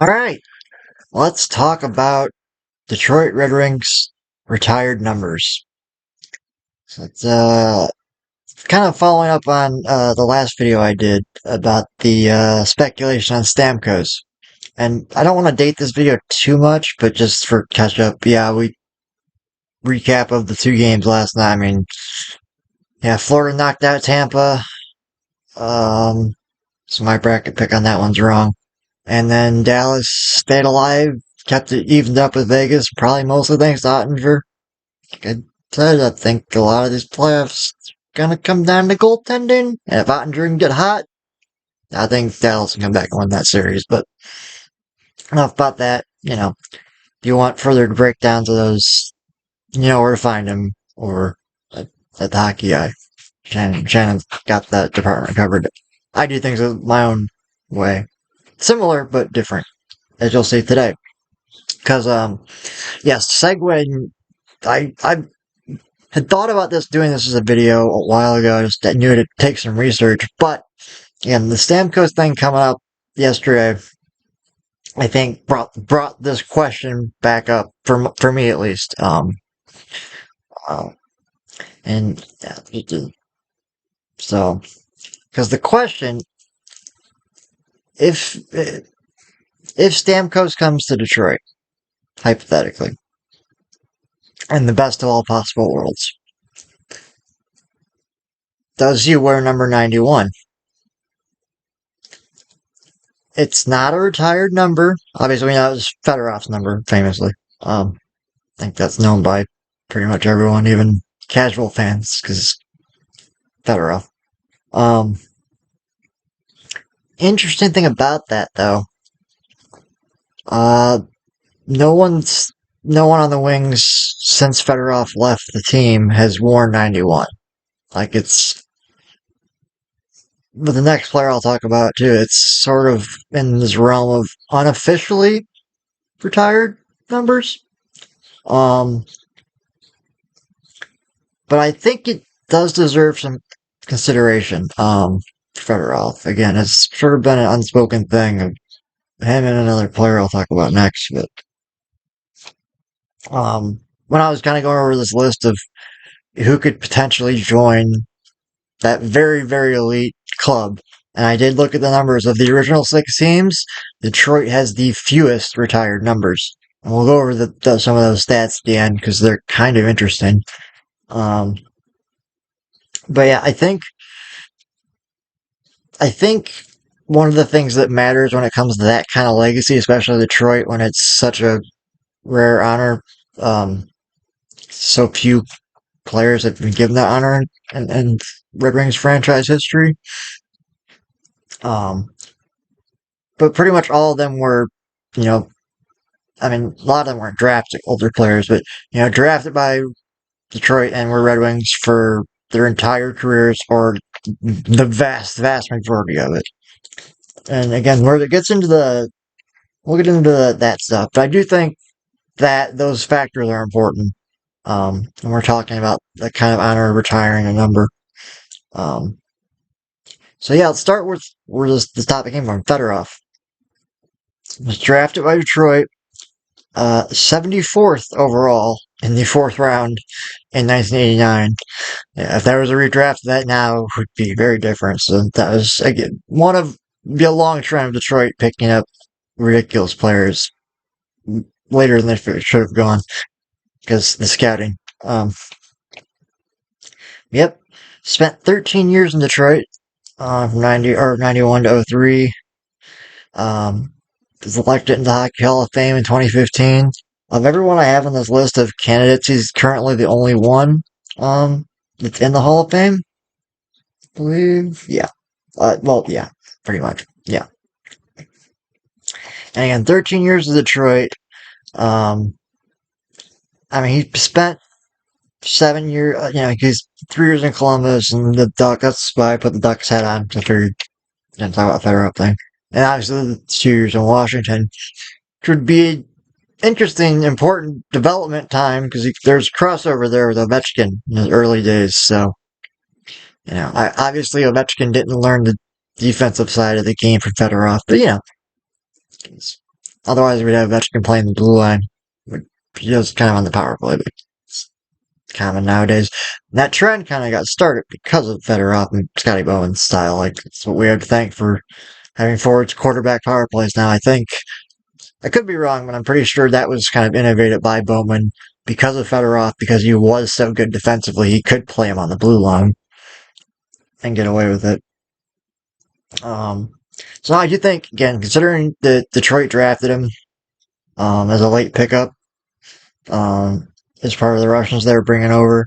All right, let's talk about Detroit Red Wings retired numbers. So it's kind of following up on the last video I did about the speculation on Stamkos. And I don't want to date this video too much, but just for catch up, yeah, we recap of the two games last night. I mean, yeah, Florida knocked out Tampa. Um, so my bracket pick on that one's wrong. And then Dallas stayed alive, kept it evened up with Vegas, probably mostly thanks to Ottinger. Like I said, I think a lot of these playoffs gonna come down to goaltending. And if Ottinger can get hot, I think Dallas can come back and win that series. But enough about that. If you want further breakdowns of those, you know where to find them, or at the hockey guy. Shannon's got that department covered. I do things my own way. Similar, but different, as you'll see today. Because, yes, segue, I had thought about doing this as a video a while ago. I just knew it'd take some research. But, again, the Stamkos thing coming up yesterday, I think brought this question back up for me at least. Uh, and yeah, it did. So, because the question, if Stamkos comes to Detroit, hypothetically, in the best of all possible worlds, does he wear number 91? It's not a retired number. Obviously, we know it's Fedorov's number, famously. I think that's known by pretty much everyone, even casual fans, because Fedorov. Um, Interesting thing about that, though, uh, no one's no one on the Wings since Fedorov left the team has worn 91. Like it's, but the next player I'll talk about too. It's sort of in this realm of unofficially retired numbers. Um, but I think it does deserve some consideration. Fedorov again, it's sort of been an unspoken thing of him and another player I'll talk about next. But when I was kind of going over this list of who could potentially join that very, very elite club. And I did look at the numbers of the original six teams. Detroit has the fewest retired numbers. And we'll go over some of those stats at the end because they're kind of interesting. Um, but yeah, I think one of the things that matters when it comes to that kind of legacy, especially Detroit, when it's such a rare honor, um, so few players have been given that honor in Red Wings franchise history. Um, but pretty much all of them were, you know, I mean, a lot of them weren't drafted, older players, but, drafted by Detroit and were Red Wings for their entire careers or the vast, vast majority of it. And again, where it gets into we'll get into that stuff, but I do think that those factors are important. And we're talking about the kind of honor of retiring a number. Um, so yeah, let's start with where this topic came from. Fedorov was drafted by Detroit, 74th overall in the fourth round in 1989. Yeah, if there was a redraft, that now would be very different. So that was again be a long trend of Detroit picking up ridiculous players later than they should have gone because the scouting. Yep, spent 13 years in Detroit, from 91 to 03. Was elected into the Hockey Hall of Fame in 2015. Of everyone I have on this list of candidates, he's currently the only one that's in the Hall of Fame. I believe, yeah. Well, yeah, pretty much, yeah. And again, 13 years in Detroit. Um, I mean, he spent 7 years. He's 3 years in Columbus and the Duck. That's why I put the Ducks hat on. I figured didn't talk about the Federal thing. And obviously, the 2 years in Washington, which would be interesting, important development time because there's crossover there with Ovechkin in his early days. So, obviously Ovechkin didn't learn the defensive side of the game from Fedorov, but Otherwise, we'd have Ovechkin playing the blue line. Just kind of on the power play, but it's common nowadays. And that trend kind of got started because of Fedorov and Scotty Bowen's style. Like, it's what we have to thank for having forwards quarterback power plays now. I think I could be wrong, but I'm pretty sure that was kind of innovated by Bowman because of Fedorov, because he was so good defensively, he could play him on the blue line and get away with it. So I do think, again, considering that Detroit drafted him as a late pickup, as part of the Russians they were bringing over,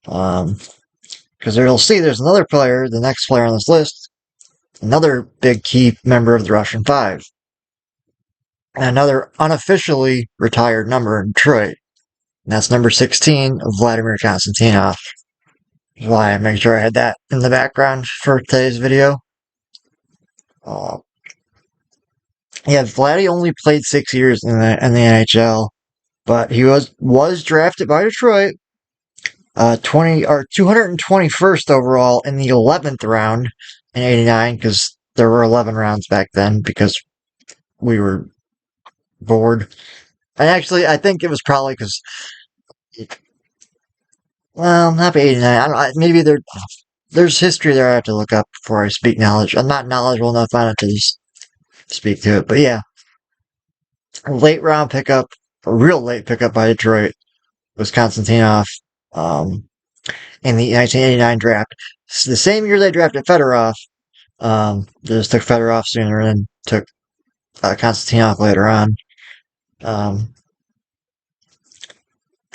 because you'll see there's another player, the next player on this list, another big key member of the Russian Five, and another unofficially retired number in Detroit. And that's number 16, Vladimir Konstantinov. That's why I make sure I had that in the background for today's video. Yeah, Vladdy only played 6 years in the NHL, but he was drafted by Detroit, 221st overall in the 11th round in '89, because there were 11 rounds back then because we were bored. And actually, I think it was probably because, well, not '89. I don't. Maybe there's history there I have to look up before I speak knowledge. I'm not knowledgeable enough on it to just speak to it. But yeah, a late round pickup, a real late pickup by Detroit was Konstantinov in the 1989 draft. It's the same year they drafted Fedorov. They just took Fedorov sooner and then took Konstantinov later on.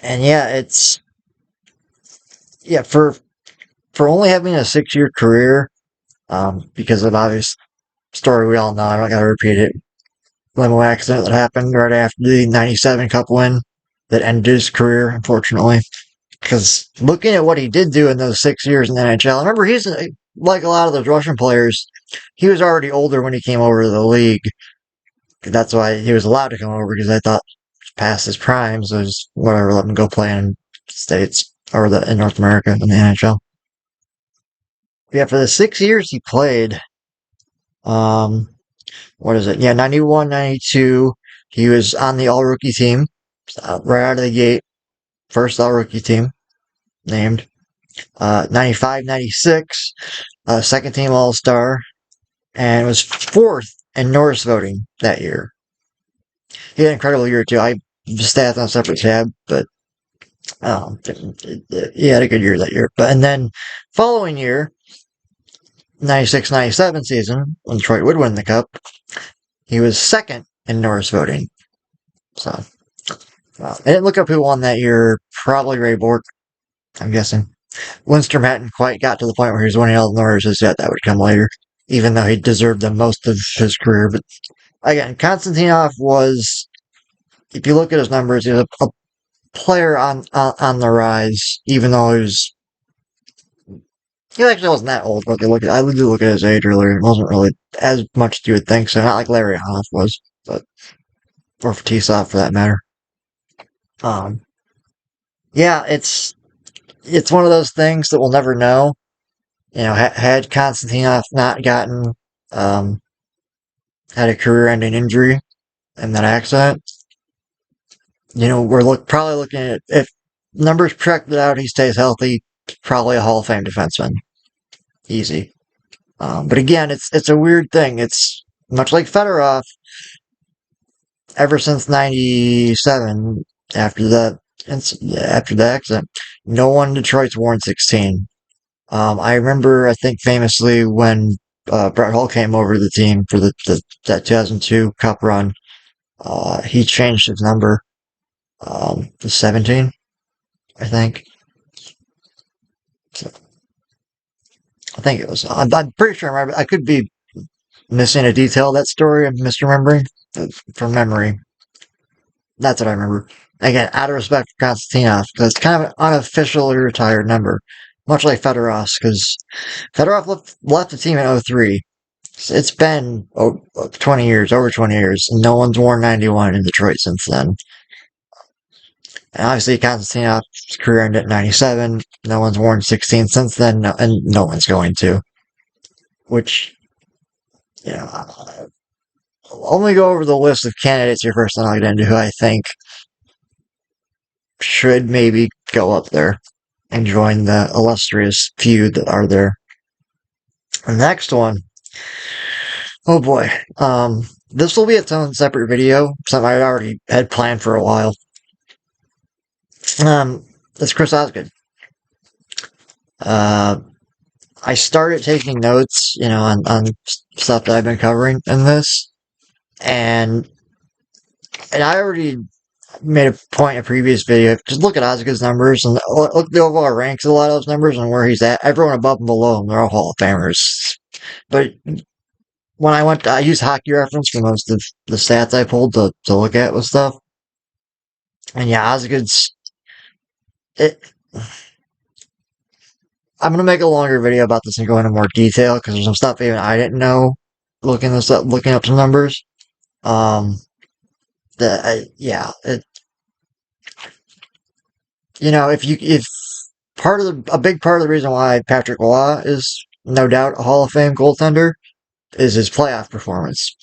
And yeah, for only having a 6-year career, because of obvious story we all know, I don't gotta repeat it. Limo accident that happened right after the '97 Cup win that ended his career, unfortunately. Because looking at what he did do in those 6 years in the NHL, remember he's like a lot of those Russian players. He was already older when he came over to the league. That's why he was allowed to come over, because I thought past his prime, so just whatever, let him go play in the States or in North America in the NHL. Yeah, for the 6 years he played, what is it? Yeah, 91, 92. He was on the all rookie team, right out of the gate. First all rookie team named. 95, 96, second team all star, and was fourth in Norris voting that year. He had an incredible year too. I stats on a separate tab, but he had a good year that year. And then following year, 96, 97 season, when Detroit would win the Cup, he was second in Norris voting. So, I didn't look up who won that year. Probably Ray Bourque, I'm guessing. Lindstrom hadn't quite got to the point where he was winning all the Norrises yet. That would come later, even though he deserved them most of his career. But again, Konstantinov was, if you look at his numbers, he was a player on the rise, even though he actually wasn't that old. But I did look at his age earlier. It wasn't really as much as you would think. So not like Larry Hoff was, but or for Tsov for that matter. Yeah, it's one of those things that we'll never know. You know, had Konstantinov not gotten had a career-ending injury in that accident, you know, we're probably looking at, if numbers projected out, he stays healthy, probably a Hall of Fame defenseman, easy. But again, it's a weird thing. It's much like Fedorov. Ever since '97, after the accident, no one in Detroit's worn 16. I remember, I think famously, when Brett Hull came over to the team for that 2002 Cup run, he changed his number to 17, I think. So, I think it was. I'm pretty sure I remember. I could be missing a detail of that story. I'm misremembering from memory. That's what I remember. Again, out of respect for Konstantinov, because it's kind of an unofficially retired number, much like Fedorov's, because Fedorov left the team in '03. It's been 20 years, over 20 years, and no one's worn 91 in Detroit since then. And obviously, Konstantinov's career ended at '97. No one's worn 16 since then, and no one's going to. Which, you know, let me go over the list of candidates here first, then I'll get into who I think should maybe go up there and join the illustrious few that are there. The next one, oh boy, this will be its own separate video, something I already had planned for a while. It's Chris Osgood. I started taking notes, on stuff that I've been covering in this, and I already made a point in a previous video. Just look at Osgood's numbers and look at the overall ranks of a lot of those numbers and where he's at. Everyone above and below him, they're all Hall of Famers. But when I used Hockey Reference for most of the stats I pulled to look at with stuff. And yeah, Osgood's it. I'm gonna make a longer video about this and go into more detail because there's some stuff even I didn't know looking up some numbers. If a big part of the reason why Patrick Roy is no doubt a Hall of Fame goaltender is his playoff performance.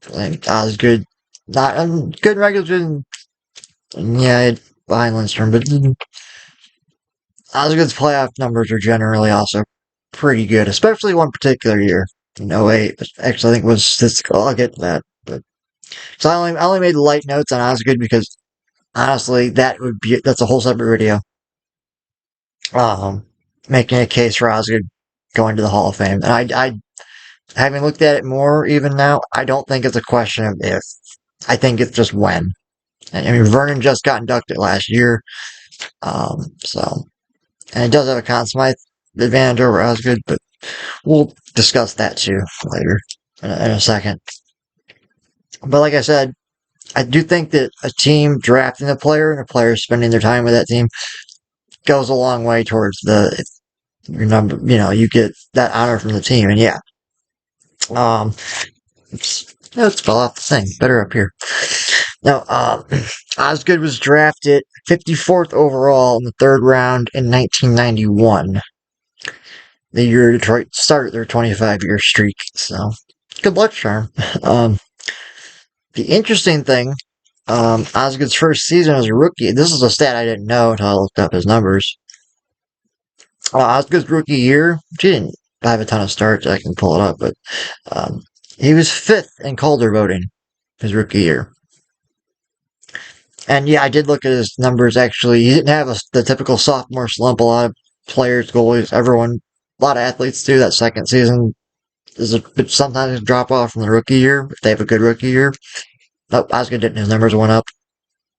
Like Osgood, not good regular season. Yeah, behind Lindstrom, but Osgood's playoff numbers are generally also pretty good, especially one particular year in '08. But actually, I think it was statistical. I'll get to that. But so I only made light notes on Osgood because honestly, that's a whole separate video. Making a case for Osgood going to the Hall of Fame, and I having looked at it more even now, I don't think it's a question of if. I think it's just when. I mean, Vernon just got inducted last year, and it does have a Conn Smythe advantage over Osgood, but we'll discuss that too later in a second. But like I said, I do think that a team drafting a player and a player spending their time with that team goes a long way towards your number. You get that honor from the team, and yeah, it's fell off the thing. Better up here. Now, Osgood was drafted 54th overall in the third round in 1991. The year Detroit started their 25-year streak. So, good luck, charm. The interesting thing, Osgood's first season as a rookie, this is a stat I didn't know until I looked up his numbers. Osgood's rookie year, he didn't have a ton of starts, I can pull it up, but he was 5th in Calder voting his rookie year. And yeah, I did look at his numbers actually. He didn't have the typical sophomore slump. A lot of players, goalies, everyone, a lot of athletes do. That second season is sometimes a drop off from the rookie year if they have a good rookie year. Nope, Osgood didn't. His numbers went up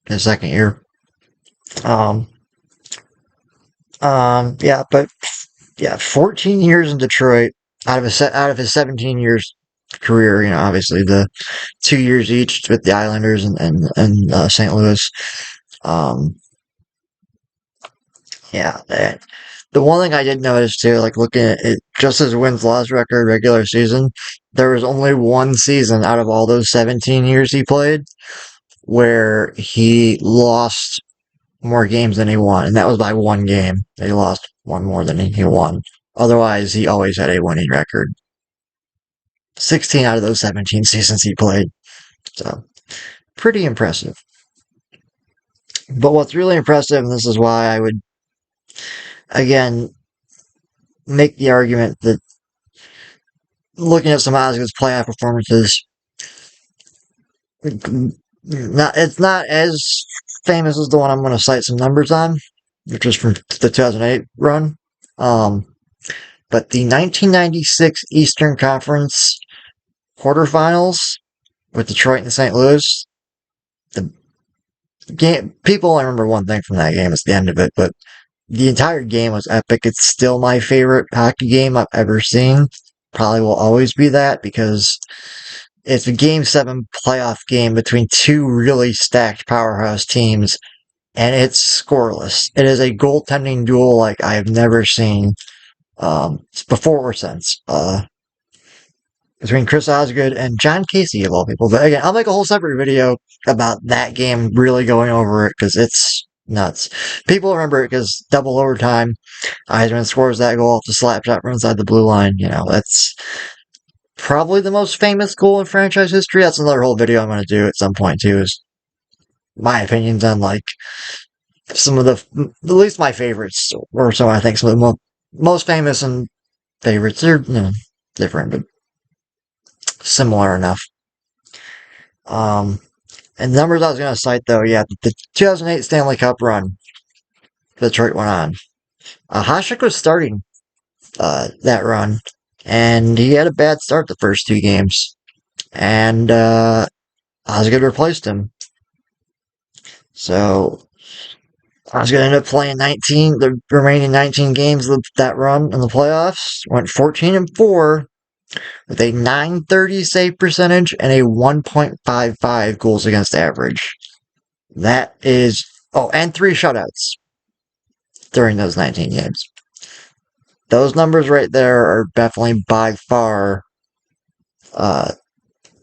in his second year. But 14 years in Detroit out of his 17 years career. Obviously the 2 years each with the Islanders and St. Louis. The one thing I did notice too, like looking at it, just his wins-loss record regular season, there was only one season out of all those 17 years he played where he lost more games than he won, and that was by one game. He lost one more than he won. Otherwise, he always had a winning record. 16 out of those 17 seasons he played. So, pretty impressive. But what's really impressive, and this is why I would, again, make the argument that looking at some Osgood's playoff performances, it's not as famous as the one I'm going to cite some numbers on, which is from the 2008 run. But the 1996 Eastern Conference quarterfinals with Detroit and St. Louis, the game, people only remember one thing from that game. It's the end of it, but the entire game was epic. It's still my favorite hockey game I've ever seen. Probably will always be that because it's a Game 7 playoff game between two really stacked powerhouse teams, and it's scoreless. It is a goaltending duel like I have never seen before or since. Between Chris Osgood and John Casey, of all people. But again, I'll make a whole separate video about that game, really going over it, because it's nuts. People remember it because double overtime, Yzerman scores that goal off the slap shot from inside the blue line. probably the most famous goal in franchise history. That's another whole video I'm going to do at some point too, is my opinions on like some of the, at least my favorites, or so I think some of the most famous and favorites. They're, different, but similar enough. Um, and the numbers I was going to cite though, yeah, the 2008 Stanley Cup run Detroit went on. Hasek was starting, that run, and he had a bad start the first two games, and, Osgood replaced him. So, I was going to end up playing the remaining 19 games of that run in the playoffs. Went 14-4 with a 930 save percentage and a 1.55 goals against average. That is, and 3 shutouts during those 19 games. Those numbers right there are definitely by far,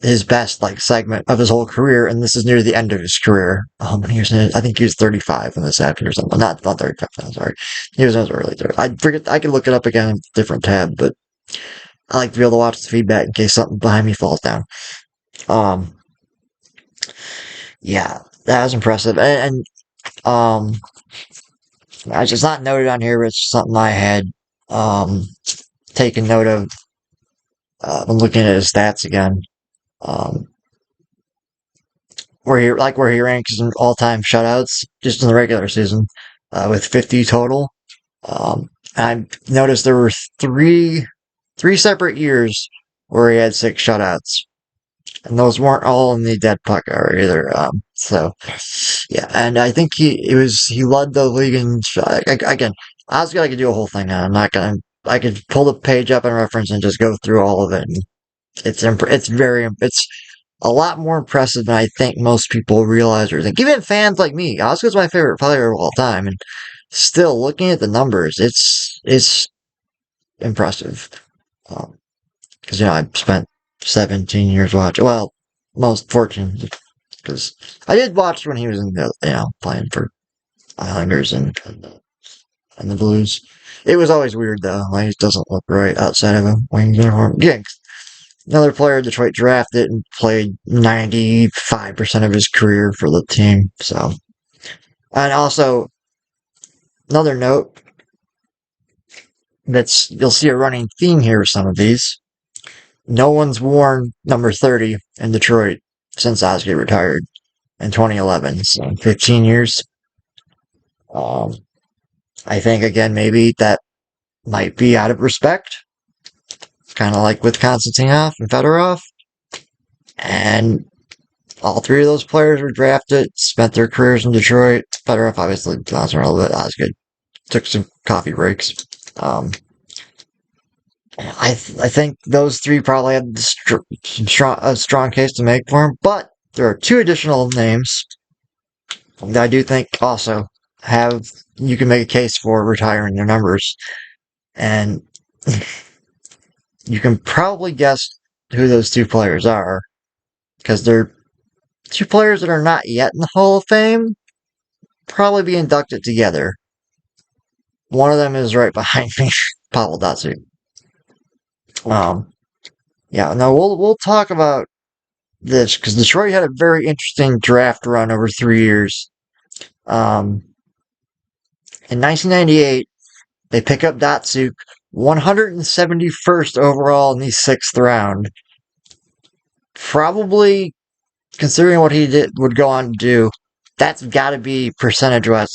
his best segment of his whole career, and this is near the end of his career. I think he was 35 when this happened or something. Not 35. I'm sorry, he was in his early 30s. I forget. I can look it up again in a different tab, but I like to be able to watch the feedback in case something behind me falls down. Yeah, that was impressive, and it's just not noted on here, but it's something I had taken note of when looking at his stats again. Where he ranks in all-time shutouts just in the regular season, with 50 total. I noticed there were three separate years where he had 6 shutouts, and those weren't all in the dead puck era either. So yeah, and I think he led the league in again. I was gonna do a whole thing on. I'm not gonna. I could pull the page up and reference and just go through all of it. And it's a lot more impressive than I think most people realize or think. Even fans like me, Oscar's my favorite player of all time, and still looking at the numbers, it's impressive. Because I spent 17 years watching. Well, most 14, because I did watch when he was in the playing for Islanders and the Blues. It was always weird though. He doesn't look right outside of a wing uniform. Yeah, another player Detroit drafted and played 95% of his career for the team. So, and also another note you'll see a running theme here with some of these. No one's worn number 30 in Detroit since Osgood retired in 2011. So 15 years. I think again maybe that might be out of respect, kind of like with Konstantinov and Fedorov. And all 3 of those players were drafted, spent their careers in Detroit. Fedorov obviously bounced around a little bit. Osgood took some coffee breaks. I think those 3 probably have a strong case to make for him, but there are 2 additional names that I do think also you can make a case for retiring their numbers. And you can probably guess who those 2 players are, because they're 2 players that are not yet in the Hall of Fame, probably be inducted together. One of them is right behind me, Pavel Datsyuk. Yeah, no, we'll talk about this because Detroit had a very interesting draft run over 3 years. In 1998, they pick up Datsyuk, 171st overall in the 6th round. Probably, considering what he would go on to do, that's got to be percentage-wise.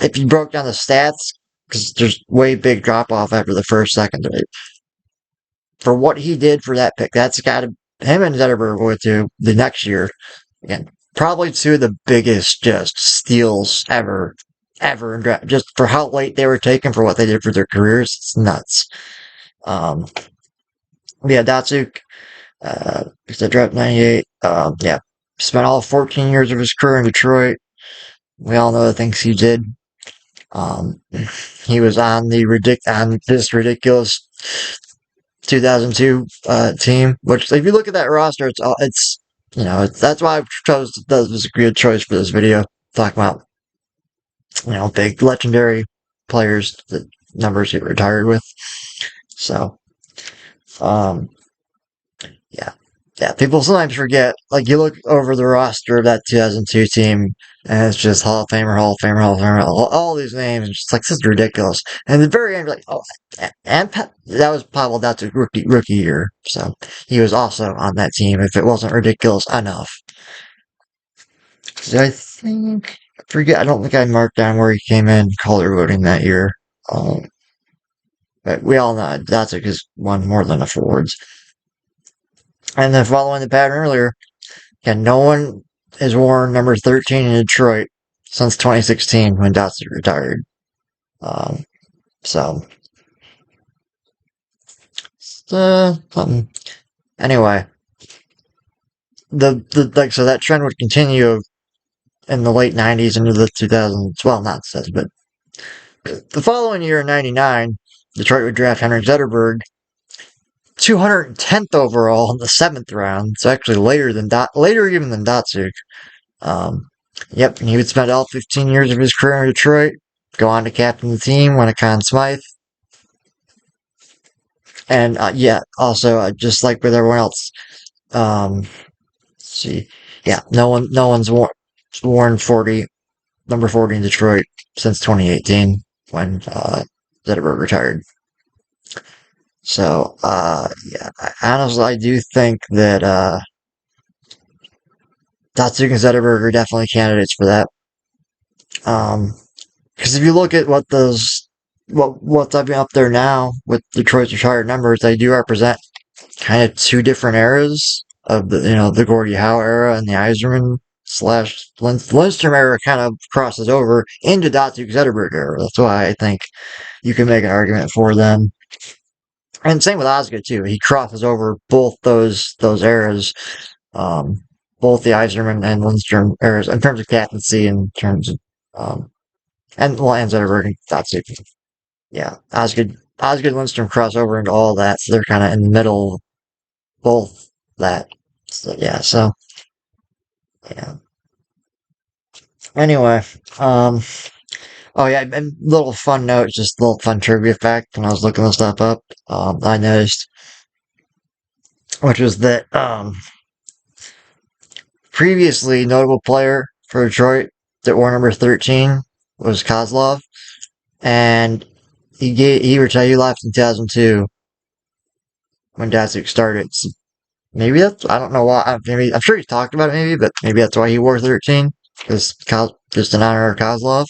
If you broke down the stats, because there's way big drop-off after the first, second. For what he did for that pick, that's got to, him and Zetterberg went to the next year. Again, probably 2 of the biggest just steals ever in draft. Just for how late they were taken for what they did for their careers, it's nuts. Yeah, Datsyuk, the draft 98, yeah, spent all 14 years of his career in Detroit. We all know the things he did. He was on this ridiculous 2002 team, which if you look at that roster, that's why I chose that was a good choice for this video. Talk about big legendary players, the numbers he retired with. So, Yeah. Yeah, people sometimes forget, like, you look over the roster of that 2002 team, and it's just Hall of Famer, Hall of Famer, Hall of Famer, all these names, it's just like, this is ridiculous. And at the very end, like, oh, and that was Pavel Datsyuk rookie year, so he was also on that team if it wasn't ridiculous enough. So I forget, I don't think I marked down where he came in color voting that year. Um, but we all know Datsyuk has won more than a forwards. And then following the pattern earlier, yeah, no one has worn number 13 in Detroit since 2016 when Datsyuk retired. Um, so, anyway, so that trend would continue in the late 90s into the 2000s. Well, not says, but the following year in 99, Detroit would draft Henrik Zetterberg 210th overall in the 7th round. It's actually later even than Datsyuk. Um, yep, and he would spend all 15 years of his career in Detroit, go on to captain the team, win a Conn Smythe. And yeah, also just like with everyone else, let's see, yeah, no one's worn 40, number 40 in Detroit since 2018 when Zetterberg retired. So yeah, honestly, I do think that Datsyuk and Zetterberg are definitely candidates for that. Because if you look at what's up there now with Detroit's retired numbers, they do represent kind of two different eras of the Gordie Howe era and the Yzerman slash Lindstrom era kind of crosses over into Datsyuk Zetterberg era. That's why I think you can make an argument for them. And same with Osgood too. He crosses over both those eras, um, both the Yzerman and Lindstrom eras in terms of captaincy, in terms of and Zetterberg and Datsyuk. Yeah, Osgood Lindstrom cross over into all that, so they're kind of in the middle, both that. So, yeah, yeah. Anyway, oh yeah, a little fun note, just a little fun trivia fact when I was looking this stuff up. I noticed, which was that previously notable player for Detroit that wore number 13 was Kozlov, and he retired. He left in 2002 when Datsyuk started. So maybe I don't know why. Maybe I'm sure he's talked about it. Maybe, but maybe that's why he wore 13 because just in honor of Kozlov.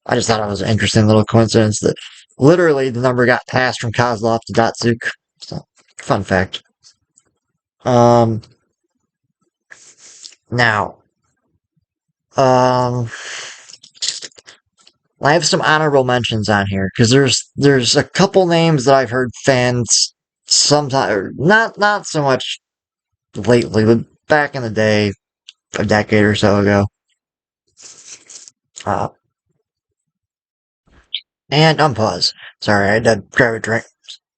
I just thought it was an interesting little coincidence that literally the number got passed from Kozlov to Datsyuk. So, fun fact. Um, now, um, I have some honorable mentions on here because there's a couple names that I've heard fans sometimes not so much lately, but back in the day, a decade or so ago. Uh, and unpause. Sorry, I had to grab a drink.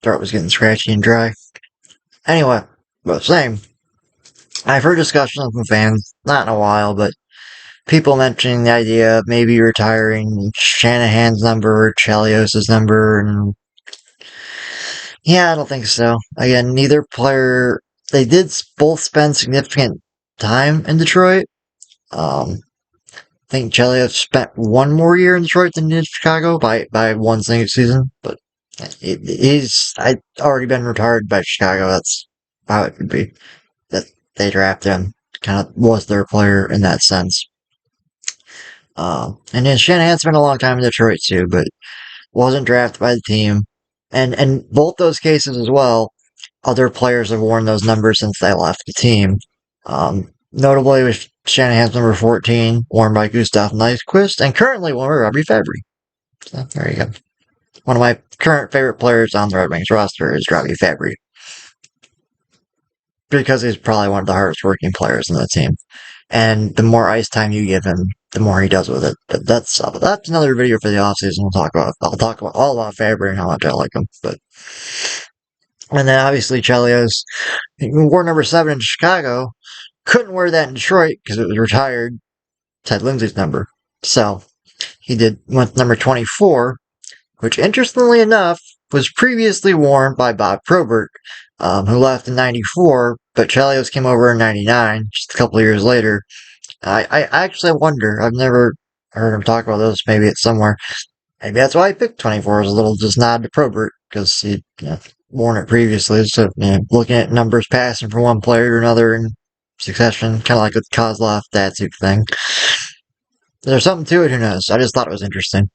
Throat was getting scratchy and dry. Anyway, but same. I've heard discussions from fans, not in a while, but people mentioning the idea of maybe retiring Shanahan's number or Chelios' number, and yeah, I don't think so. Again, neither player, they did both spend significant time in Detroit. I think Chelios spent one more year in Detroit than he did Chicago by one single season, but I'd already been retired by Chicago. That's how it would be. That they drafted him, kind of was their player in that sense. And then Shanahan spent a long time in Detroit too, but wasn't drafted by the team. And both those cases as well, other players have worn those numbers since they left the team. Notably with Shanahan's number 14, worn by Gustav Nyquist, and currently worn by Robbie Fabry. So there you go. One of my current favorite players on the Red Wings roster is Robbie Fabry. Because he's probably one of the hardest working players in the team. And the more ice time you give him, the more he does with it. But that's another video for the offseason. I'll talk about all about Fabry and how much I like him. And then obviously Chelios, he wore number 7 in Chicago, couldn't wear that in Detroit because it was retired, Ted Lindsay's number. So he went number 24, which interestingly enough was previously worn by Bob Probert, who left in '94, but Chelios came over in '99, just a couple of years later. I actually wonder. I've never heard him talk about this. Maybe it's somewhere. Maybe that's why I picked 24 as a little just nod to Probert, because he'd worn it previously. So, looking at numbers passing from one player to another in succession, kind of like with Kozlov, Datsuk thing. There's something to it, who knows? I just thought it was interesting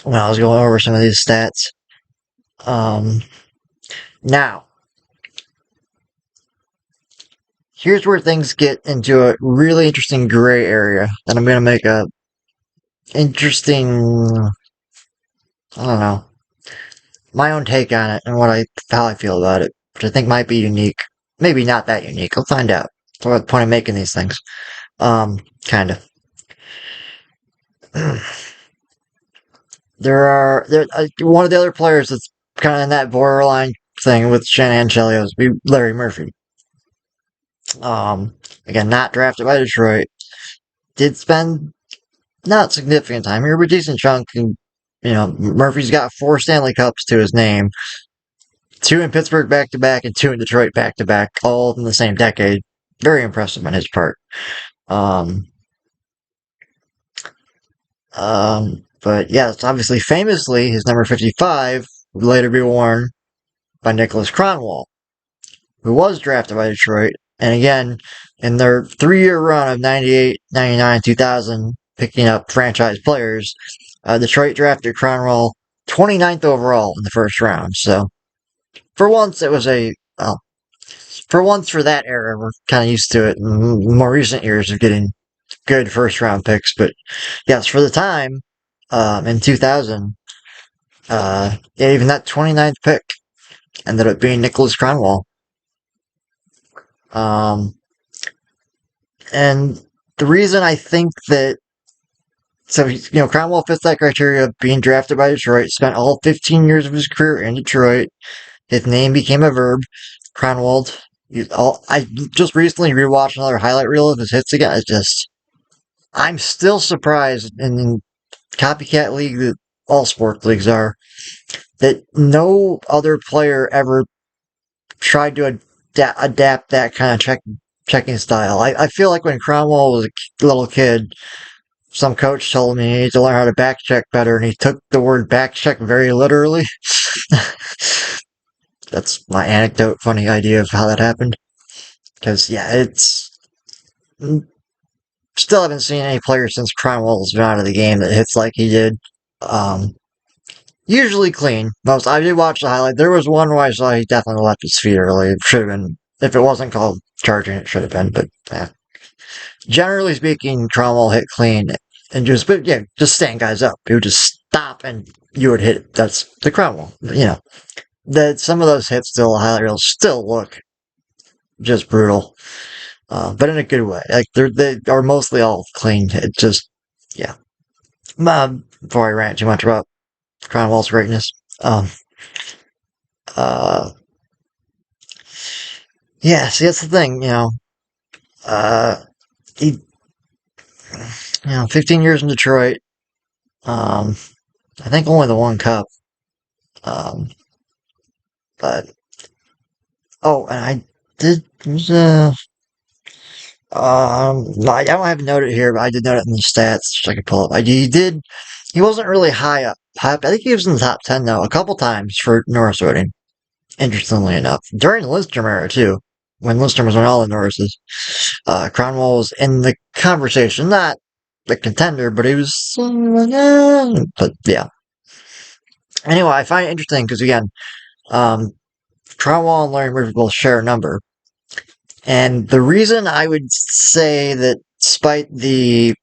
when I was going over some of these stats. Now, here's where things get into a really interesting gray area that I'm going to make a interesting, I don't know, my own take on it and how I feel about it, which I think might be unique. Maybe not that unique. I'll find out. That's what the point of making these things. Kind of. One of the other players that's kind of in that borderline thing with Shanahan Chelios would be Larry Murphy. Again, not drafted by Detroit. Did spend not significant time here, but decent chunk. And, Murphy's got 4 Stanley Cups to his name. 2 in Pittsburgh back-to-back and 2 in Detroit back-to-back, all in the same decade. Very impressive on his part. But yes, obviously, famously, his number 55 would later be worn by Nicholas Kronwall, who was drafted by Detroit. And again, in their 3-year run of 98, 99, 2000, picking up franchise players, Detroit drafted Kronwall 29th overall in the first round. So, for once, it was for once for that era, we're kind of used to it in more recent years of getting good first round picks. But yes, for the time, in 2000, even that 29th pick ended up being Nicholas Kronwall. And the reason I think that, so, Kronwall fits that criteria of being drafted by Detroit, spent all 15 years of his career in Detroit. His name became a verb. Kronwall. I just recently rewatched another highlight reel of his hits again. I'm still surprised in copycat league that all sports leagues are, that no other player ever tried to adapt that kind of checking style. I feel like when Kronwall was a little kid, some coach told me he needed to learn how to back check better, and he took the word back check very literally. That's my anecdote, funny idea of how that happened. Because, still haven't seen any player since Kronwall's been out of the game that hits like he did. Usually clean. I did watch the highlight. There was one where I saw he definitely left his feet early. It should have been, if it wasn't called charging, it should have been, but generally speaking, Kronwall hit clean and just stand guys up. He would just stop and you would hit it. That's the Kronwall. Some of those hits still, highlight reels still look just brutal. But in a good way. Like, they are mostly all clean. It just, yeah. Before I rant too much about Kronwall's greatness. Yeah, see, that's the thing, he, 15 years in Detroit, I think only the 1 cup, but, and I did, I don't have it noted here, but I did note it in the stats, which I could pull up. He wasn't really high up. I think he was in the top 10, though, a couple times for Norris voting, interestingly enough. During the Lindstrom era, too, when Lindstrom was on all the Norrises. Kronwall was in the conversation, not the contender, but he was, but yeah. Anyway, I find it interesting because, again, Kronwall and Larry Murphy both share a number. And the reason I would say that, despite the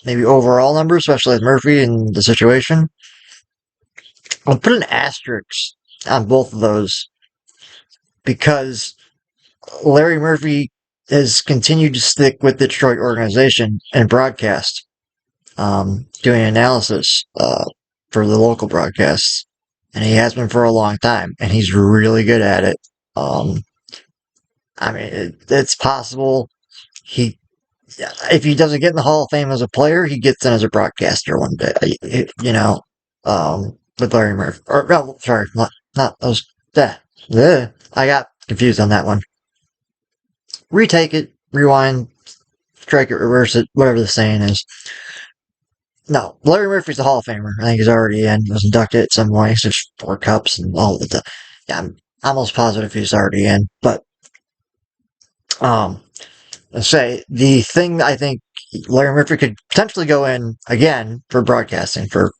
maybe overall number, especially with Murphy and the situation, I'll put an asterisk on both of those because Larry Murphy has continued to stick with the Detroit organization and broadcast, doing analysis for the local broadcasts, and he has been for a long time, and he's really good at it. It's possible if he doesn't get in the Hall of Fame as a player, he gets in as a broadcaster one day. With Larry Murphy. Or no, sorry, not those. I got confused on that one. Retake it, rewind, strike it, reverse it, whatever the saying is. No, Larry Murphy's a Hall of Famer. I think he's already in. Was inducted at some point. There's 4 cups and all of the. Yeah, I'm almost positive he's already in. But let's say the thing that I think Larry Murphy could potentially go in again for broadcasting for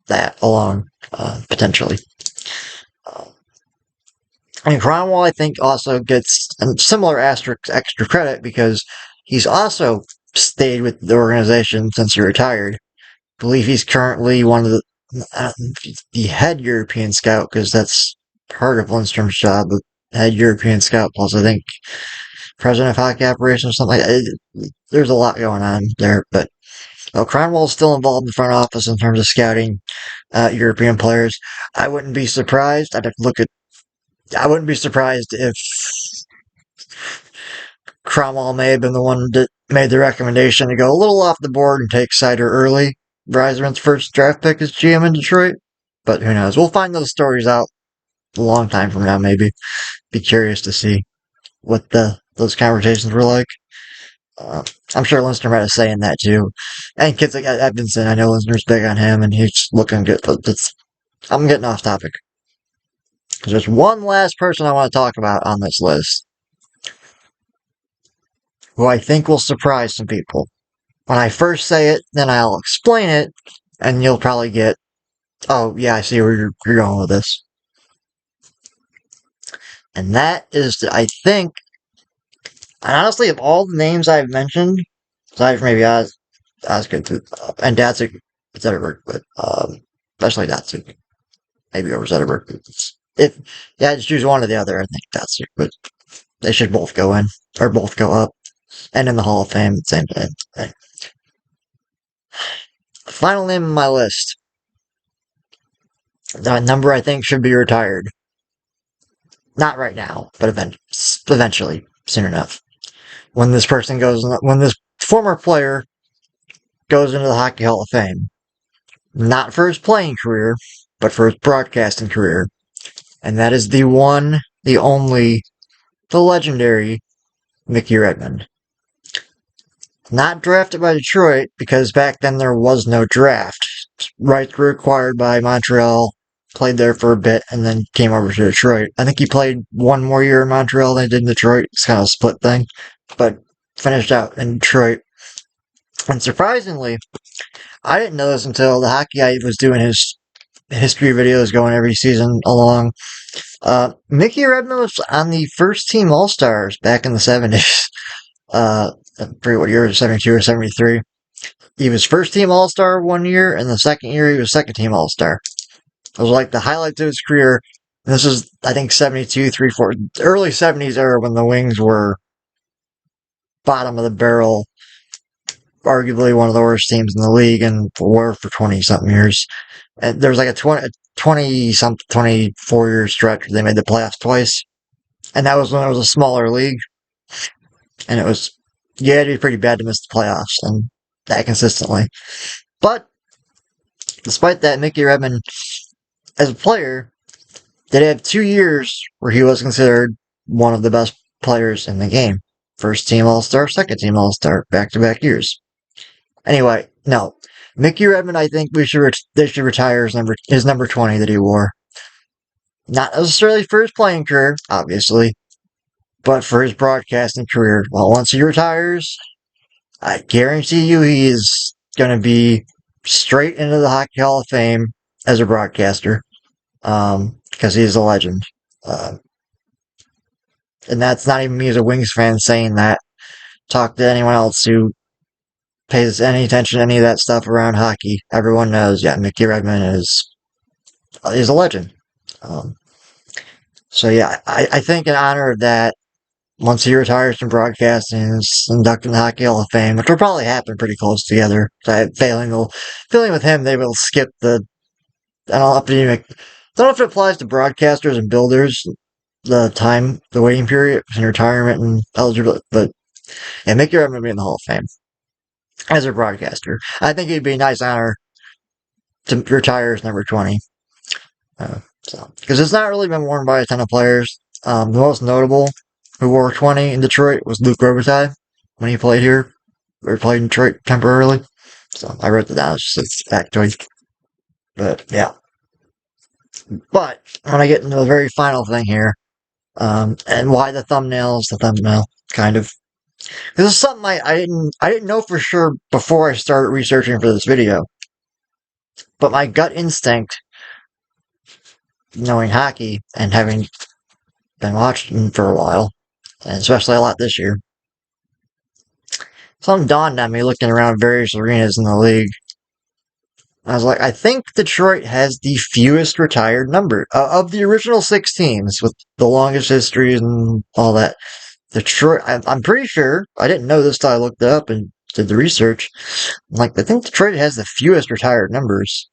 that alone potentially. And Cromwell, I think, also gets a similar asterisk extra credit because he's also stayed with the organization since he retired. I believe he's currently one of the head European scout, because that's part of Lindstrom's job, the head European scout, plus I think president of hockey operations or something like that. There's a lot going on there, but Cromwell's still involved in the front office in terms of scouting European players. I wouldn't be surprised. I wouldn't be surprised if Cromwell may have been the one that made the recommendation to go a little off the board and take Seider early. Yzerman's first draft pick as GM in Detroit. But who knows? We'll find those stories out a long time from now, maybe. Be curious to see what those conversations were like. I'm sure Lindstrom had a say in that too. And kids like Edvinsson, I know Lindstrom's big on him and he's looking good, but I'm getting off topic. There's one last person I want to talk about on this list who I think will surprise some people. When I first say it, then I'll explain it, and you'll probably get, oh, yeah, I see where you're going with this. And that is, I think, and honestly, of all the names I've mentioned, aside from maybe Osgood and Datsuk, Zetterberg, but especially Datsuk, maybe over Zetterberg. I just choose one or the other, I think Datsuk, but they should both go in, or both go up, and in the Hall of Fame, same thing. Final name on my list. That number I think should be retired. Not right now, but eventually, soon enough. When this former player goes into the Hockey Hall of Fame, not for his playing career, but for his broadcasting career, and that is the one, the only, the legendary Mickey Redmond. Not drafted by Detroit, because back then there was no draft. Rights were acquired by Montreal, played there for a bit, and then came over to Detroit. I think he played one more year in Montreal than he did in Detroit. It's kind of a split thing, but finished out in Detroit. And surprisingly, I didn't know this until the Hockey Guy was doing his history videos going every season along. Mickey Redmond was on the first team All-Stars back in the 70s. I forget what year, 72 or 73. He was first team All-Star one year, and the second year he was second team All-Star. It was like the highlights of his career. This is, I think, 72, 3, 4, early 70s era when the Wings were bottom of the barrel, arguably one of the worst teams in the league, and were for 20-something years. And there was like a 24-year stretch where they made the playoffs twice. And that was when it was a smaller league. And it was, you had to be pretty bad to miss the playoffs, and that consistently. But, despite that, Mickey Redmond, as a player, did have 2 years where he was considered one of the best players in the game. First team All-Star, second team All-Star, back-to-back years. Anyway, no. Mickey Redmond, I think they should retire his number 20 that he wore. Not necessarily for his playing career, obviously, but for his broadcasting career. Well, once he retires, I guarantee you he is going to be straight into the Hockey Hall of Fame as a broadcaster, because he's a legend. And that's not even me as a Wings fan saying that. Talk to anyone else who pays any attention to any of that stuff around hockey. Everyone knows, yeah, Mickey Redmond is a legend. So yeah, I think in honor of that, once he retires from broadcasting and is inducted in the Hockey Hall of Fame, which will probably happen pretty close together. So I have a feeling with him, they will skip I don't know if it applies to broadcasters and builders, the waiting period between retirement and eligibility, but yeah, Mickey Redmond will be in the Hall of Fame as a broadcaster. I think it'd be a nice honor to retire as number 20. So, because it's not really been worn by a ton of players. The most notable who wore 20 in Detroit was Luc Robitaille when he played here, or played in Detroit temporarily. So I wrote that down. It's just a factoid. But yeah. But when I get into the very final thing here, and why the thumbnail is the thumbnail, kind of. This is something I didn't know for sure before I started researching for this video. But my gut instinct, knowing hockey and having been watching for a while, and especially a lot this year, something dawned on me looking around various arenas in the league. I was like, I think Detroit has the fewest retired number of the original 6 teams with the longest histories and all that. Detroit, I'm pretty sure, I didn't know this till I looked it up and did the research. Like, I think Detroit has the fewest retired numbers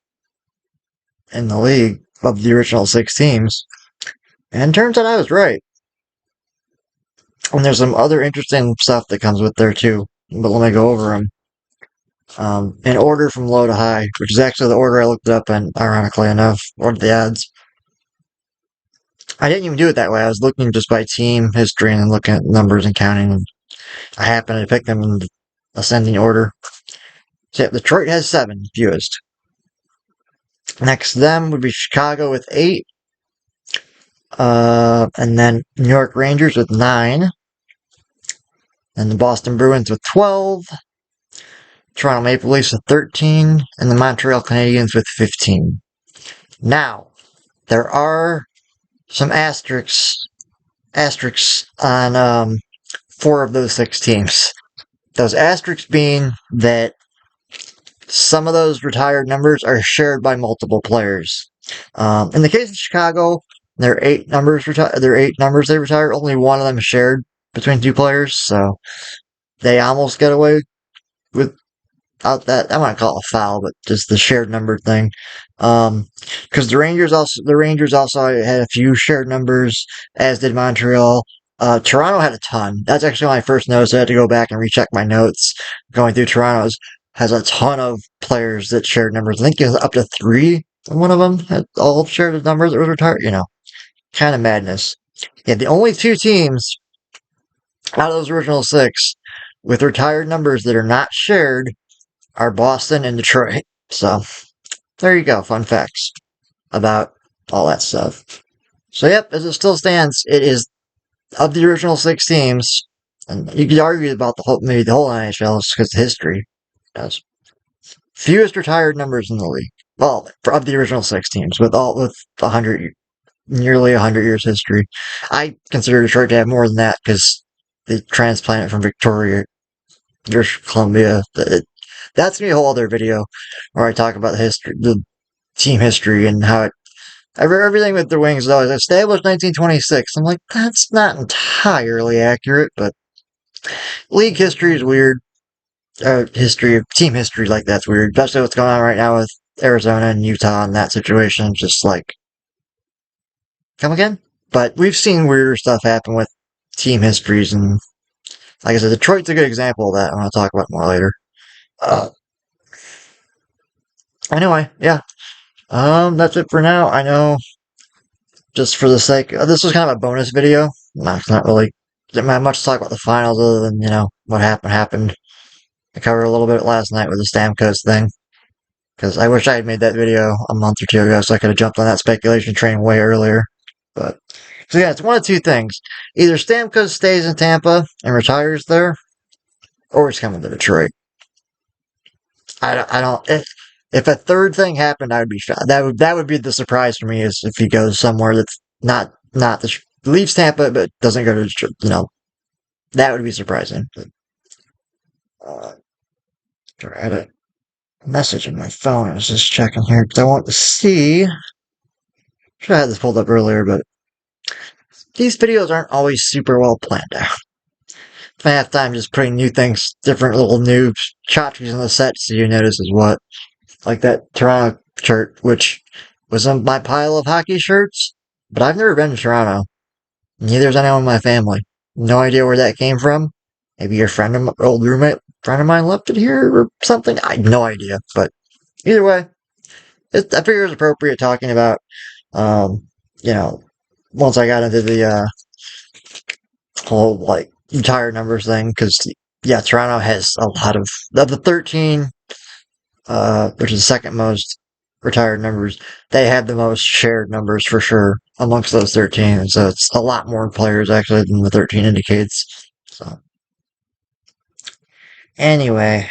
in the league of the original 6 teams. And turns out I was right. And there's some other interesting stuff that comes with there too. But let me go over them. In order from low to high, which is actually the order I looked it up in, ironically enough, or the ads. I didn't even do it that way. I was looking just by team history and looking at numbers and counting. And I happened to pick them in ascending order. So yeah, Detroit has 7, fewest. Next to them would be Chicago with 8. And then New York Rangers with 9. And the Boston Bruins with 12. Toronto Maple Leafs with 13. And the Montreal Canadiens with 15. Now, there are some asterisks on 4 of those 6 teams. Those asterisks being that some of those retired numbers are shared by multiple players. In the case of Chicago, there are 8 numbers they retire. Only one of them is shared between 2 players, so they almost get away without that. I want to call it a foul, but just the shared number thing. Because the Rangers also had a few shared numbers, as did Montreal. Toronto had a ton. That's actually when I first noticed. I had to go back and recheck my notes. Going through Toronto's has a ton of players that shared numbers. I think it was up to 3. One of them had all shared the numbers that was retired. Kind of madness. Yeah, the only 2 teams out of those original 6 with retired numbers that are not shared are Boston and Detroit. So, there you go. Fun facts about all that stuff. So, yep, as it still stands, it is of the original 6 teams, and you could argue about maybe the whole NHL just because of history. Yes. Fewest retired numbers in the league. Well, of the original 6 teams, with 100, nearly 100 years history. I consider Detroit to have more than that because they transplanted from Victoria, British Columbia. That's gonna be a whole other video where I talk about the team history and how everything with the Wings is always established 1926. I'm like, that's not entirely accurate, but league history is weird. Team history like that's weird, especially what's going on right now with Arizona and Utah and that situation. Just like, come again? But we've seen weirder stuff happen with team histories, and like I said, Detroit's a good example of that. I'm going to talk about more later. Anyway, yeah. That's it for now. I know, just for the sake, this was kind of a bonus video. It's not really, didn't have much to talk about the finals other than, what happened. I covered a little bit last night with the Stamkos thing. Because I wish I had made that video a month or 2 ago so I could have jumped on that speculation train way earlier. But, so yeah, it's one of 2 things. Either Stamkos stays in Tampa and retires there, or he's coming to Detroit. I don't, if a third thing happened, I would be shocked. That would be the surprise for me, is if he goes somewhere that's leaves Tampa, but doesn't go to Detroit, that would be surprising. But, I had a message in my phone. I was just checking here because I want to see. Should have had this pulled up earlier, but these videos aren't always super well planned out. If I have time just putting new things, different little new tchotchkes in the set, so you notice is what. Like that Toronto shirt, which was on my pile of hockey shirts, but I've never been to Toronto. Neither has anyone in my family. No idea where that came from. Maybe your old roommate friend of mine left it here or something. I have no idea, but either way, I figure it's appropriate talking about Um, you know, once I got into the whole like retired numbers thing, because yeah, Toronto has a lot of the 13, which is the second most retired numbers. They have the most shared numbers for sure amongst those 13, and so it's a lot more players actually than the 13 indicates. So anyway,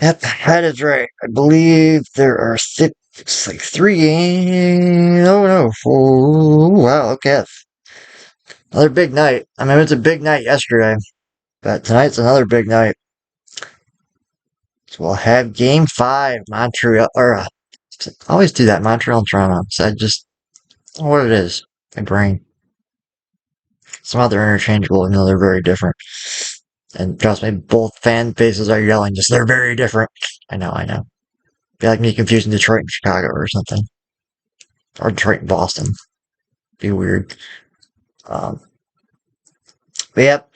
yep, that is right. I believe there are six, it's like three games. Oh no, four. Wow, okay. Another big night. I mean, it was a big night yesterday, but tonight's another big night. So we'll have game five, Montreal, or I always do that, Montreal and Toronto. So I just, I don't know what it is. My brain. Somehow they're interchangeable, even though they're very different. And trust me, both fan bases are yelling, just they're very different. I know, I know. Be like me confusing Detroit and Chicago or something. Or Detroit and Boston. Be weird. Um, but yep,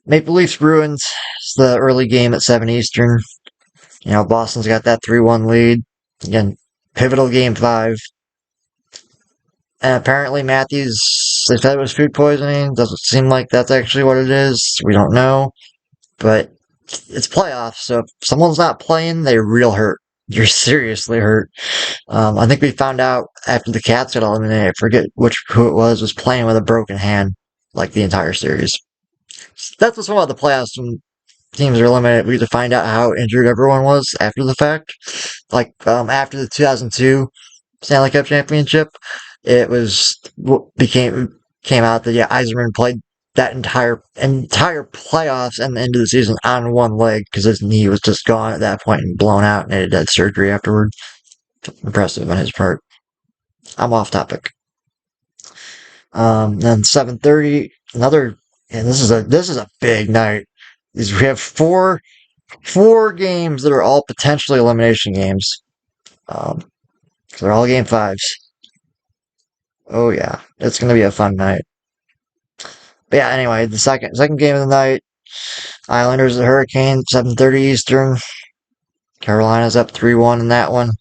Maple Leafs Bruins. It's the early game at 7 Eastern. You know, Boston's got that 3-1 lead. Again, pivotal game five. And apparently Matthews, they said it was food poisoning. Doesn't seem like that's actually what it is. We don't know. But it's playoffs, so if someone's not playing, they're real hurt. You're seriously hurt. I think we found out after the Cats got eliminated. I forget who it was playing with a broken hand, like the entire series. That's what's fun about the playoffs when teams are eliminated. We get to find out how injured everyone was after the fact. Like after the 2002 Stanley Cup championship, it was came out that yeah, Yzerman played that entire playoffs and the end of the season on one leg because his knee was just gone at that point and blown out and he had surgery afterward. Impressive on his part. I'm off topic. Then 7:30, another. And this is a big night. We have four games that are all potentially elimination games. Um, so they're all game fives. Oh yeah, it's gonna be a fun night. But yeah, anyway, the second game of the night, Islanders at Hurricane, 7:30 Eastern. Carolina's up 3-1 in that one.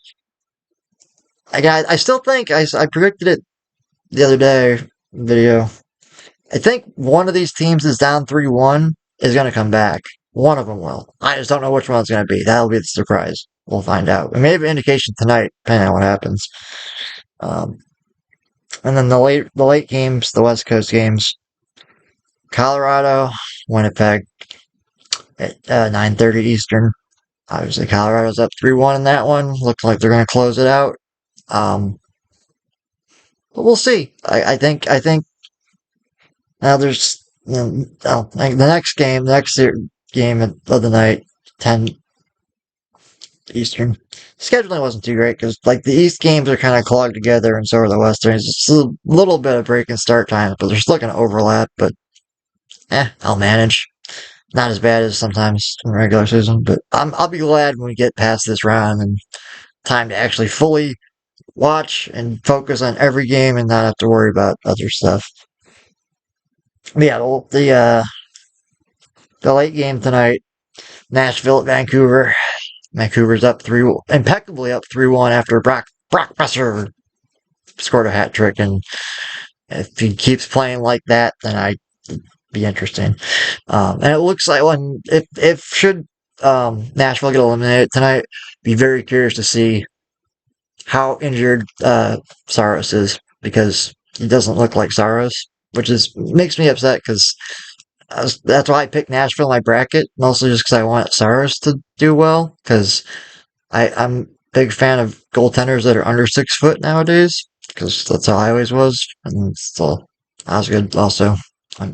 I still think I predicted it the other day video. I think one of these teams is down 3-1 is gonna come back. One of them will. I just don't know which one it's gonna be. That'll be the surprise. We'll find out. We may have an indication tonight, depending on what happens. Um, and then the late games, the West Coast games. Colorado, Winnipeg at 9:30 Eastern. Obviously, Colorado's up 3-1 in that one. Looks like they're going to close it out. Um, but we'll see. I think now there's the next game of the night, 10 Eastern. Scheduling wasn't too great because like the East games are kind of clogged together, and so are the Westerns. It's a little bit of break and start times, but they're still going to overlap. But I'll manage. Not as bad as sometimes in the regular season, but I'll be glad when we get past this round and time to actually fully watch and focus on every game and not have to worry about other stuff. But yeah, the late game tonight, Nashville at Vancouver. Vancouver's impeccably up 3-1 after Brock Besser scored a hat trick, and if he keeps playing like that, then I be interesting. And it looks like if should Nashville get eliminated tonight, be very curious to see how injured Saros is because he doesn't look like Saros, which makes me upset because that's why I picked Nashville in my bracket, mostly just because I want Saros to do well because I'm a big fan of goaltenders that are under 6 foot nowadays because that's how I always was, and still Osgood also.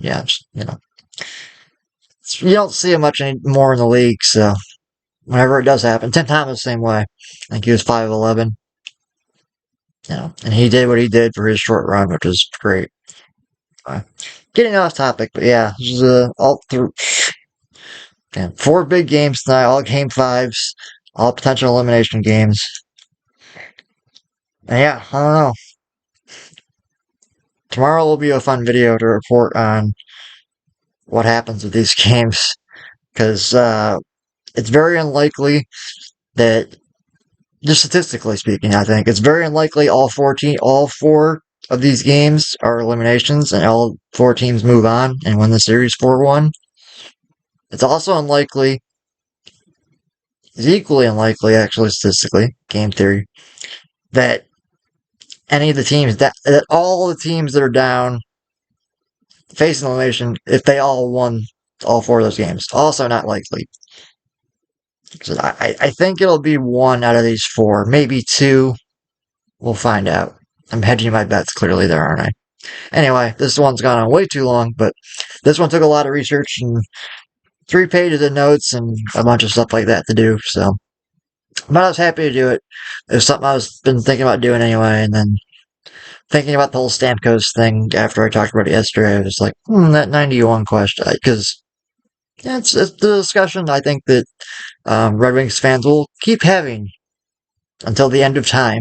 Yeah, you don't see it much anymore in the league, so whenever it does happen, Tim Thomas same way. I think he was 5'11", and he did what he did for his short run, which was great. Getting off topic, but yeah, this is all through. Man, 4 big games tonight, all game fives, all potential elimination games. And yeah, I don't know. Tomorrow will be a fun video to report on what happens with these games because it's very unlikely that just statistically speaking, I think it's very unlikely all four of these games are eliminations and all four teams move on and win the series 4-1. It's also unlikely, it's equally unlikely, actually, statistically, game theory, that any of the teams, that all the teams that are down facing elimination, if they all won all four of those games, also not likely. So I think it'll be one out of these four, maybe two. We'll find out. I'm hedging my bets clearly there, aren't I? Anyway, this one's gone on way too long, but this one took a lot of research and 3 pages of notes and a bunch of stuff like that to do, so. But I was happy to do it. It was something I was been thinking about doing anyway, and then thinking about the whole Stamkos thing after I talked about it yesterday, I was like, that 91 question, because it's the discussion I think that Red Wings fans will keep having until the end of time.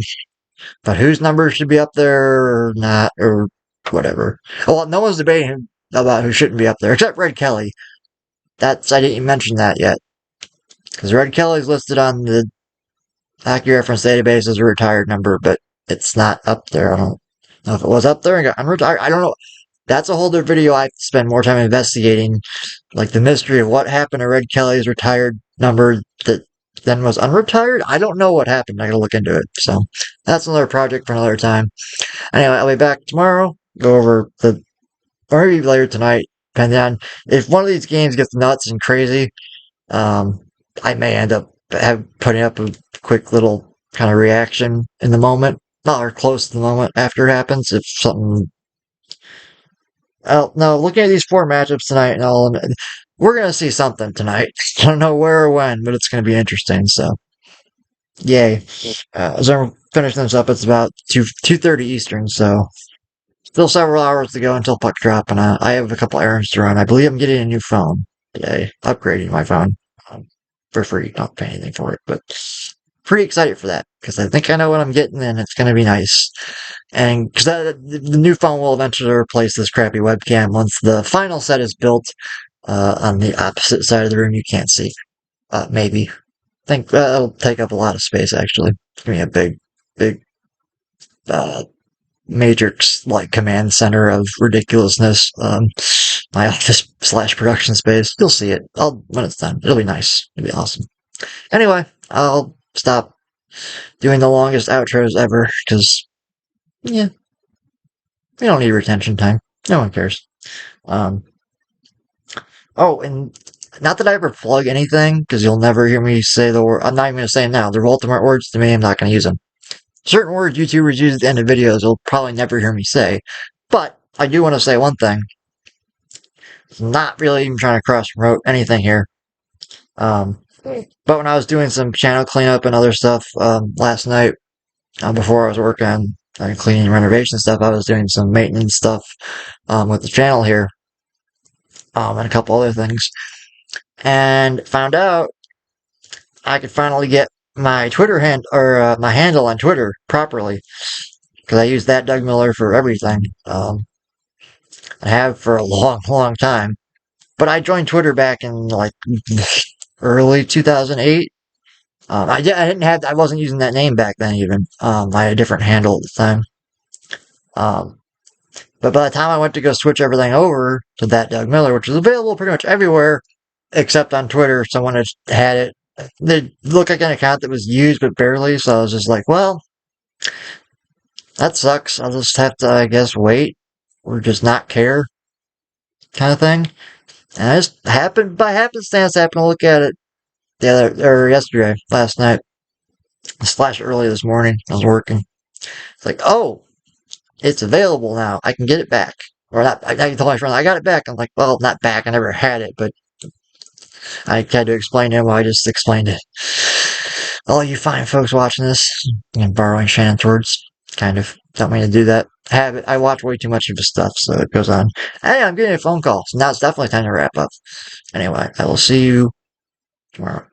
But whose numbers should be up there or not, or whatever. Well, no one's debating about who shouldn't be up there, except Red Kelly. I didn't even mention that yet. Because Red Kelly's listed on the Hockey Reference database as a retired number, but it's not up there. I don't know if it was up there and got unretired. I don't know. That's a whole other video I spend more time investigating, like the mystery of what happened to Red Kelly's retired number that then was unretired. I don't know what happened. I gotta look into it. So that's another project for another time. Anyway, I'll be back tomorrow. Go over or maybe later tonight, depending on if one of these games gets nuts and crazy. I may end up putting up a quick little kind of reaction in the moment, not or close to the moment after it happens. If something, no, looking at these 4 matchups tonight and all, we're gonna see something tonight. I don't know where or when, but it's gonna be interesting. So, yay! As I'm finishing this up, it's about 2:30 Eastern, so still several hours to go until puck drop, and I have a couple errands to run. I believe I'm getting a new phone today, upgrading my phone for free. Not paying anything for it, but pretty excited for that because I think I know what I'm getting, and it's going to be nice. And because the new phone will eventually replace this crappy webcam once the final set is built on the opposite side of the room. You can't see. Maybe. I think it'll take up a lot of space. Actually, it's gonna be a big matrix-like command center of ridiculousness. My office / production space. You'll see it. When it's done. It'll be nice. It'll be awesome. Anyway, I'll stop doing the longest outros ever because, yeah, we don't need retention time. No one cares. Oh, and not that I ever plug anything because you'll never hear me say the word. I'm not even going to say them now. They're Voldemort words to me. I'm not going to use them. Certain words YouTubers use at the end of videos you'll probably never hear me say. But I do want to say one thing. I'm not really even trying to cross-promote anything here. But when I was doing some channel cleanup and other stuff last night, before I was working on cleaning and renovation stuff, I was doing some maintenance stuff with the channel here and a couple other things. And found out I could finally get my Twitter my handle on Twitter properly because I use that Doug Miller for everything. I have for a long time, but I joined Twitter back in like early 2008. I wasn't using that name back then even. I had a different handle at the time. But by the time I went to go switch everything over to that Doug Miller, which is available pretty much everywhere except on Twitter, someone had it. It looked like an account that was used, but barely, so I was just like, well, that sucks. I'll just have to, I guess, wait or just not care kind of thing. And I just by happenstance, happened to look at it yesterday, last night, / early this morning. I was working. It's like, oh, it's available now. I can get it back. Or not, I told my friend, I got it back. I'm like, well, not back. I never had it, but I had to explain to him. I just explained it. All you fine folks watching this, and borrowing Shannon's words, kind of. Don't mean to do that. I watch way too much of his stuff, so it goes on. Hey, I'm getting a phone call, so now it's definitely time to wrap up. Anyway, I will see you tomorrow.